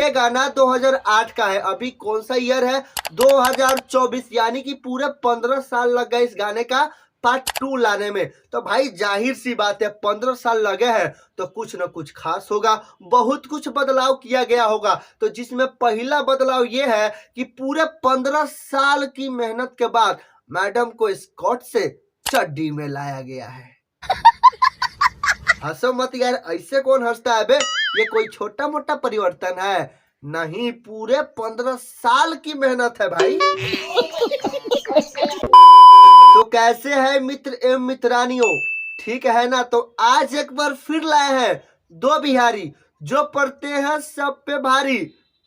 ये गाना 2008 का है। अभी कौन सा ईयर है? 2024, यानी कि पूरे 15 साल लग गए इस गाने का पार्ट 2 लाने में। तो भाई जाहिर सी बात है 15 साल लगे हैं तो कुछ न कुछ खास होगा, बहुत कुछ बदलाव किया गया होगा। तो जिसमें पहला बदलाव ये है कि पूरे 15 साल की मेहनत के बाद मैडम को स्कॉट से चड्डी में लाया गया है। हंसो मत यार, ऐसे कौन हंसता है बे? ये कोई छोटा मोटा परिवर्तन है नहीं, पूरे 15 साल की मेहनत है भाई। तो कैसे है मित्र एवं मित्रानियों, ठीक है ना? तो आज एक बार फिर लाए हैं दो बिहारी जो पढ़ते हैं सब पे भारी।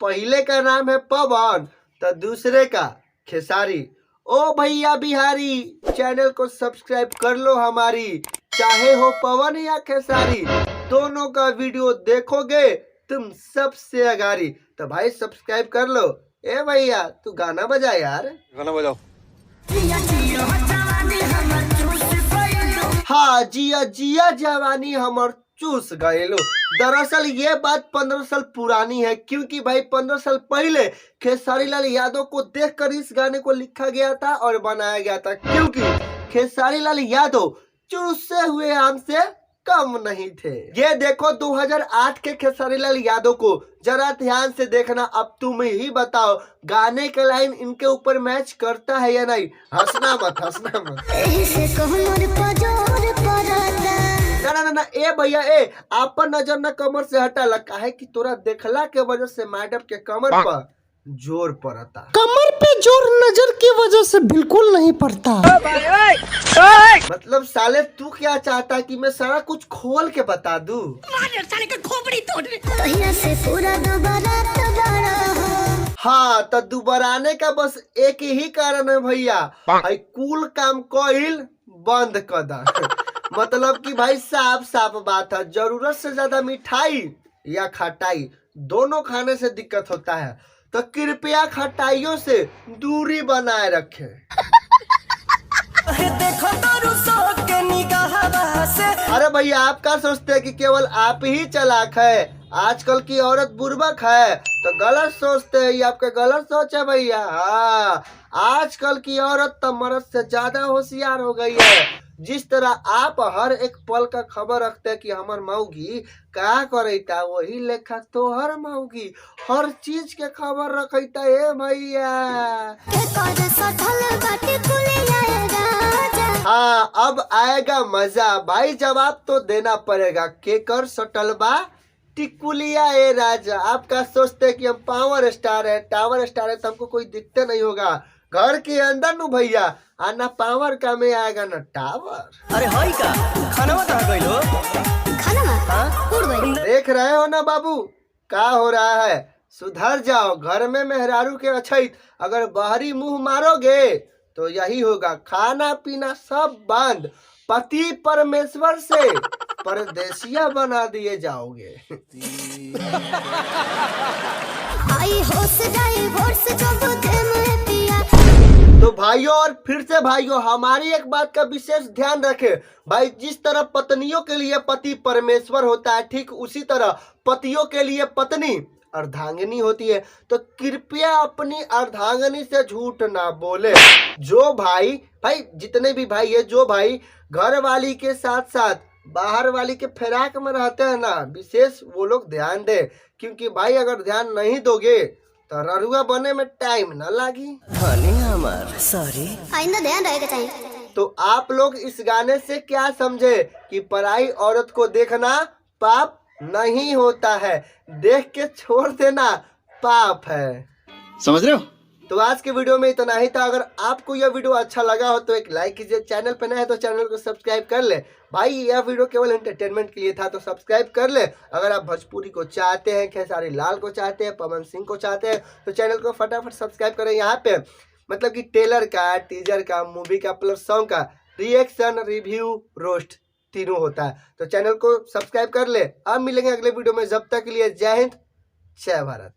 पहले का नाम है पवन तो दूसरे का खेसारी। ओ भैया बिहारी, चैनल को सब्सक्राइब कर लो हमारी, चाहे हो पवन या खेसारी, दोनों का वीडियो देखोगे तुम सबसे अगारी। तो भाई सब्सक्राइब कर लो। ए भैया तू गाना बजा यार, गाना बजाओ। हाँ जिया जिया जवानी हमर चूस गए। दरअसल ये बात 15 साल पुरानी है, क्योंकि भाई 15 साल पहले खेसारी लाल यादव को देखकर इस गाने को लिखा गया था और बनाया गया था, क्योंकि खेसारी लाल यादव चूसे हुए आम से कम नहीं थे। ये देखो 2008 के खेसारी लाल यादव को जरा ध्यान से देखना। अब तुम ही बताओ गाने का लाइन इनके ऊपर मैच करता है या नहीं? हंसना मत, हंसना मत। ना ना ना ए भैया ए, आपन नजर न कमर से हटा लगा है कि तोरा देखला के वजह से मैडम के कमर पर जोर पड़ता। कमर पे जोर नजर की वजह से बिल्कुल नहीं पड़ता। मतलब साले तू क्या चाहता है कि मैं सारा कुछ खोल के बता दूं? साले का खोपड़ी तोड़ हाँ तो दोबाराने का बस एक ही कारण है भैया, भाई कूल काम कोइल बंद कर दा। मतलब कि भाई साफ साफ बात है, जरूरत से ज्यादा मिठाई या खटाई दोनों खाने से दिक्कत होता है, तो कृपया खटाइयों से दूरी बनाए रखें। अरे भैया आप क्या सोचते हैं कि केवल आप ही चालाक है? आजकल की औरत बुर्बक है तो गलत सोचते हैं, ये आपका गलत सोच है भैया। हाँ आजकल की औरत तो मर्द से ज्यादा होशियार हो गई है। जिस तरह आप हर एक पल का खबर रखते हैं कि हमार मौगी क्या करता, वही लेखा तो हर मौगी हर चीज के खबर रखता है भैया। हाँ अब आएगा मजा भाई, जवाब तो देना पड़ेगा। केकर सटलबा टिकुलिया ए राजा। आप क्या सोचते हैं कि हम पावर स्टार है, टावर स्टार है तो हमको कोई दिखते नहीं होगा? घर के अंदर नु भैया आना पावर का में आएगा ना टावर। अरे हाय का खाना बता गइलो, खाना देख रहे हो ना बाबू क्या हो रहा है? सुधर जाओ। घर में मेहरारू के अछैत अगर बाहरी मुंह मारोगे तो यही होगा, खाना पीना सब बंद। पति परमेश्वर से परदेसिया बना दिए जाओगे। तो भाइयों और फिर से भाइयों हमारी एक बात का विशेष ध्यान रखें भाई, जिस तरह पत्नियों के लिए पति परमेश्वर होता है, ठीक उसी तरह पतियों के लिए पत्नी अर्धांगिनी होती है। तो कृपया अपनी अर्धांगिनी से झूठ ना बोले। जो भाई जितने भी भाई है, जो भाई घर वाली के साथ साथ बाहर वाली के फिराक में रहते हैं ना, विशेष वो लोग ध्यान दे, क्योंकि भाई अगर ध्यान नहीं दोगे तो ररुआ बने में टाइम ना लागी। सॉरी आइंदा ध्यान रहेगा चाहिए। तो आप लोग इस गाने से क्या समझे कि पराई औरत को देखना पाप नहीं होता है, देख के छोड़ देना पाप है। समझ रहे हो? तो आज के वीडियो में इतना ही था। अगर आपको यह वीडियो अच्छा लगा हो तो एक लाइक कीजिए, चैनल पर नए हैं तो चैनल को सब्सक्राइब कर ले। भाई यह वीडियो केवल एंटरटेनमेंट के लिए था तो सब्सक्राइब कर ले। अगर आप भोजपुरी को चाहते हैं, खेसारी लाल को चाहते हैं, पवन सिंह को चाहते हैं तो चैनल को फटाफट सब्सक्राइब करें। यहाँ पे मतलब कि टेलर का, टीजर का, मूवी का प्लस सॉन्ग का रिएक्शन, रिव्यू, रोस्ट तीनों होता है। तो चैनल को सब्सक्राइब कर ले। अब मिलेंगे अगले वीडियो में, जब तक के लिए जय हिंद जय भारत।